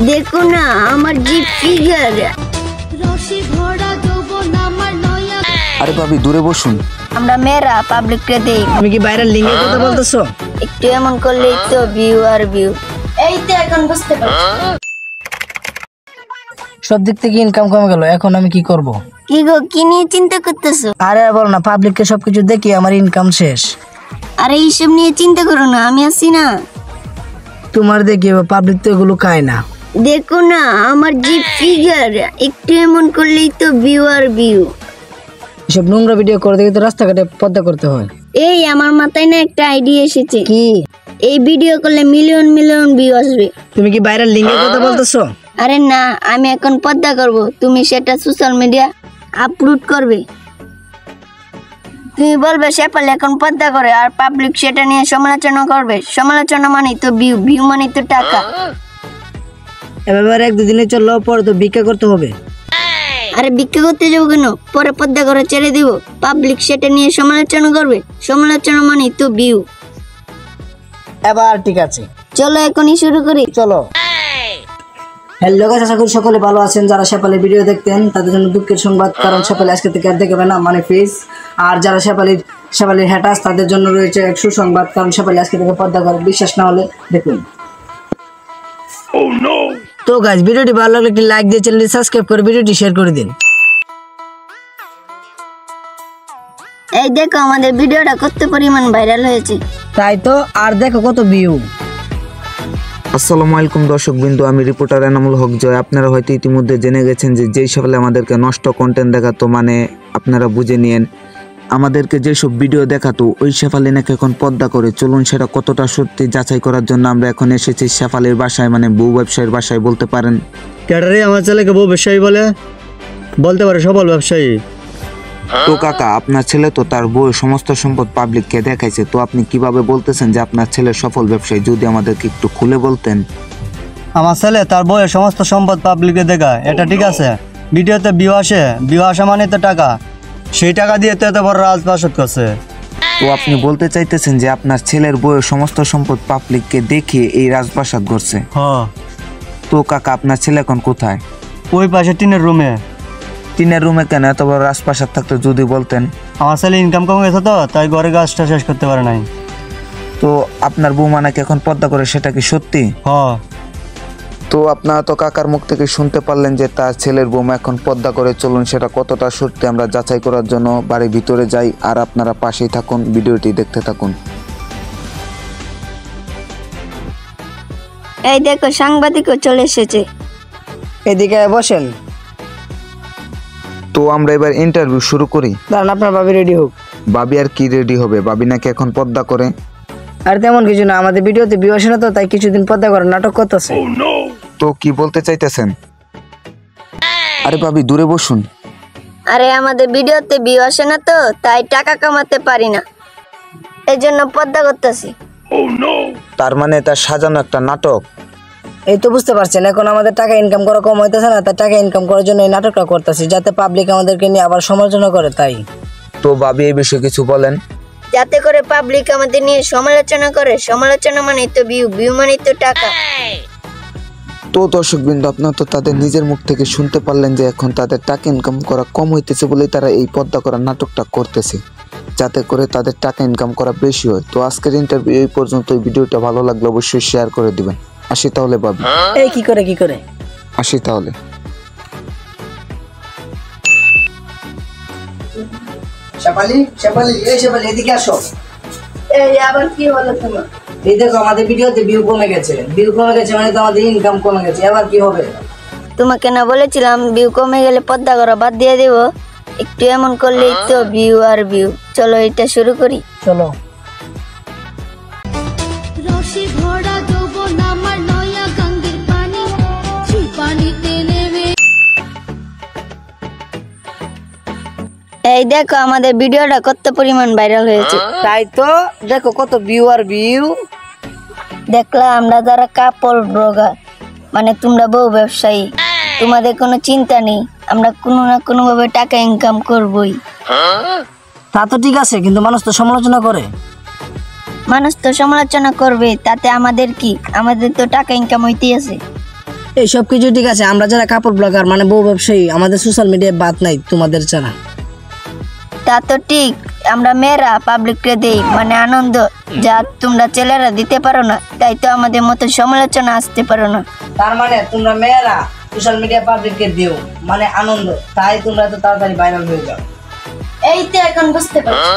দেখো না আমার জিপ ফিগার। আরে ভাবি দূরে বসুন। আমরা মেয়েরা পাবলিককে দেই। তুমি কি ভাইরাল লিঙ্কের কথা বলতেছো? একটু এমন করলেই তো ভিউ আর ভিউ। এই তো এখন বুঝতে পারছি। সব দিক থেকে ইনকাম কমে গেল, এখন আমি কি করব? কি গো, কি নিয়ে চিন্তা করতেছো? আরে বল না, পাবলিককে সবকিছু দেখি আমার ইনকাম শেষ। আরে এইসব নিয়ে চিন্তা করো না, আমি আছি না। তোমার দেখি পাবলিক তো এগুলো খায় না। দেখো না আমার জিপ ফিগার, একটু এমন করলেই তো ভিউ আর ভিউ। এসব নোংরা ভিডিও করে দেখি তো রাস্তাঘাটে পর্দা করতে হয়। এই আমার মাথায় না একটা আইডিয়া এসেছে। কি? এই ভিডিও করলে মিলিয়ন মিলিয়ন ভিউ আসবে। তুমি কি ভাইরাল লিঙ্কের কথা বলতেছো? আরে না, আমি এখন পর্দা করব, তুমি সেটা সোশ্যাল মিডিয়া আপলোড করবে। তুমি বলবে শেফালি এখন পর্দা করে, আর পাবলিক সেটা নিয়ে সমালোচনা করবে। সমালোচনা মানে তো ভিউ, ভিউ মানে তো টাকা। এবার এক দুদিনে চললো, পরে তো ভিক্ষা করতে হবে। আরে ভিক্ষা করতে যাবো কেন? পরে পর্দা করে ছেড়ে দিব, পাবলিক সেটা নিয়ে সমালোচনা করবে। সমালোচনা মানে তো ভিউ। এবার ঠিক আছে, চলো এখনই শুরু করি। চলো। হ্যালো গাইস, আশা করি সকলে ভালো আছেন। যারা শেফালির ভিডিও দেখতেন তাদের জন্য দুঃখের সংবাদ, কারণ শেফালি আজকে থেকে আর দেখাবে না, মানে ফিস। আর যারা শেফালির হ্যাটার্স তাদের জন্য রয়েছে এক সুসংবাদ, কারণ শেফালি আজকে থেকে পর্দা করে। বিশ্বাস না হলে দেখুন। তো গাইস, ভিডিওটি ভালো লাগলে একটি লাইক দিয়ে চ্যানেলটি সাবস্ক্রাইব করে ভিডিওটি শেয়ার করে দিন। এই দেখো আমাদের ভিডিওটা কত পরিমাণ ভাইরাল হয়েছে। তাই তো, আর দেখো কত ভিউ। আসসালামু আলাইকুম দর্শক বিন্দু, আমি রিপোর্টার এনামুল হক জয়। আপনারা হয়তো ইতিমধ্যে জেনে গেছেন যে যেই শেফালি আমাদেরকে নষ্ট কন্টেন্ট দেখাতো, মানে আপনারা বুঝে নিয়েন, আমাদেরকে যেসব ভিডিও দেখাতো ওই শেফালি নাকি এখন পর্দা করে। চলুন সেটা কতটা সত্যি যাচাই করার জন্য আমরা এখন এসেছি শেফালির বাসায়, মানে বউ ব্যবসায়ীর বাসায় বলতে পারেন। ক্যাটারে আমার ছেলেকে বউ ব্যবসায়ী বলতে পারে সফল ব্যবসায়ী। তো কাকা, আপনার ছেলে তো তার বউয়ের সমস্ত সম্পদ পাবলিককে দেখাইছে, তো আপনি কিভাবে বলতেছেন যে আপনার ছেলে সফল ব্যবসায়ী? যদি আমাদেরকে একটু খুলে বলতেন। আমার ছেলে তার বউয়ের সমস্ত সম্পদ পাবলিকে দেখায়, এটা ঠিক আছে। ভিডিওতে ভিউ আসা মানে তো টাকা, সেই টাকা দিয়ে তো এত বড় রাজপ্রাসাদ করছে। তো আপনি বলতে চাইতেছেন যে আপনার ছেলের বউয়ের সমস্ত সম্পদ পাবলিককে দেখিয়ে এই রাজপ্রাসাদ করছে? হ্যাঁ। তো কাকা, আপনার ছেলে এখন কোথায়? ওই পাশে টিনের রুমে। টিনের রুমে কেন? এত বড় রাজপ্রাসাদ থাকতো যদি বলতেন। আমার ছেলে ইনকাম কমে গেছে তো, তাই ঘরে গাছটা শেষ করতে পারে নাই। তো আপনার বৌমা নাকি এখন পর্দা করে, সেটা কি সত্যি? হ্যাঁ। তো আপনারা তো কাকার মুখ থেকে শুনতে পারলেন যে তার ছেলের বৌমা এখন পর্দা করে। চলুন সেটা কতটা সত্যি আমরা যাচাই করার জন্য বাড়ির ভিতরে যাই, আর আপনারা পাশেই থাকুন, ভিডিওটি দেখতে থাকুন। এই দেখো সাংবাদিকও চলে এসেছে। এদিকে বসেন। তো আমরা এবার ইন্টারভিউ শুরু করি। দাঁড়ান, আপনার ভাবি রেডি হোক। বাবি আর কি রেডি হবে? বাবি নাকি এখন পর্দা করে। আর তেমন কিছু না, আমাদের ভিডিওতে ভিউ আসে না তো, তাই কিছুদিন পর্দা করে নাটক করতেছে। তো কি বলতে চাইতেছেন? আরে ভাবি দূরে বসুন। আরে আমাদের ভিডিওতে ভিউ আসে না তো, তাই টাকা কামাতে পারি না, এই জন্য পর্দা করতেছি। তার মানে তার সাজানো একটা নাটক। এই তো বুঝতে পারছেন, এখন আমাদের টাকা ইনকাম করা কম হইতেছে না, তার টাকা ইনকাম করার জন্য এই নাটকটা করতেছি, যাতে পাবলিক আমাদেরকে নিয়ে আবার সমালোচনা করে। তাই তো ভাবি এই বিষয়ে কিছু বলেন। যাতে করে পাবলিক আমাদের নিয়ে সমালোচনা করে। সমালোচনা মানে তো ভিউ, ভিউ মানে তো টাকা। তো দর্শক বিন্দু, আপনারা তো তাদের নিজের মুখ থেকে শুনতে পারলেন যে এখন তাদের টাকা ইনকাম করা কম হইতেছে বলেই তারা এই পর্দা করার নাটকটা করতেছে, যাতে করে তাদের টাকা ইনকাম করা বেশি হয়। তো আজকের ইন্টারভিউ এই পর্যন্ত। এই ভিডিওটা ভালো লাগলে অবশ্যই শেয়ার করে দিবেন। আসি তাহলে ভাবি। এই কি করে আসি তাহলে। শেফালি এদিকে আসো। এই আবার কি হলো তোমার? এই দেখো আমাদের ভিডিওতে ভিউ কমে গেছে মানে তো আমাদের ইনকাম কমে গেছে। এবার কি হবে? তোমাকে না বলেছিলাম ভিউ কমে গেলে পর্দা করা বাদ দিয়ে দেব? একটু এমন করলেই তো ভিউ আর ভিউ। চলো এটা শুরু করি। চলো। এই দেখো আমাদের ভিডিওটা কত পরিমাণ ভাইরাল হয়েছে। তাই তো, দেখো কত ভিউ আর ভিউ। দেখলা, আমরা যারা কাপল ব্লগার, মানে তোমরা বউ ব্যবসায়ী, তোমাদের কোনো চিন্তা নেই, আমরা কোনো না কোনো ভাবে টাকা ইনকাম করবই। তা তো ঠিক আছে, কিন্তু মানুষ তো সমালোচনা করে। মানুষ তো সমালোচনা করবে, তাতে আমাদের কি? আমাদের তো টাকা ইনকাম হইতেই আছে। এই সব কিছু ঠিক আছে, আমরা যারা কাপড় ব্লগার মানে বউ ব্যবসায়ী, আমাদের সোশ্যাল মিডিয়ায় বাদ নাই তোমাদের ছাড়া। তা তো ঠিক, আমরা মেয়েরা পাবলিককে দেই মানে আনন্দ, যা তোমরা ছেলেরা দিতে পারো না, তাই তো আমাদের মতো সমালোচনা আসতে পারো না। তার মানে তোমরা মেয়েরা সোশ্যাল মিডিয়া পাবলিককে দিও মানে আনন্দ, তাই তোমরা তো তাড়াতাড়ি ভাইরাল হয়ে যাও। এই তো এখন বুঝতে পারছি।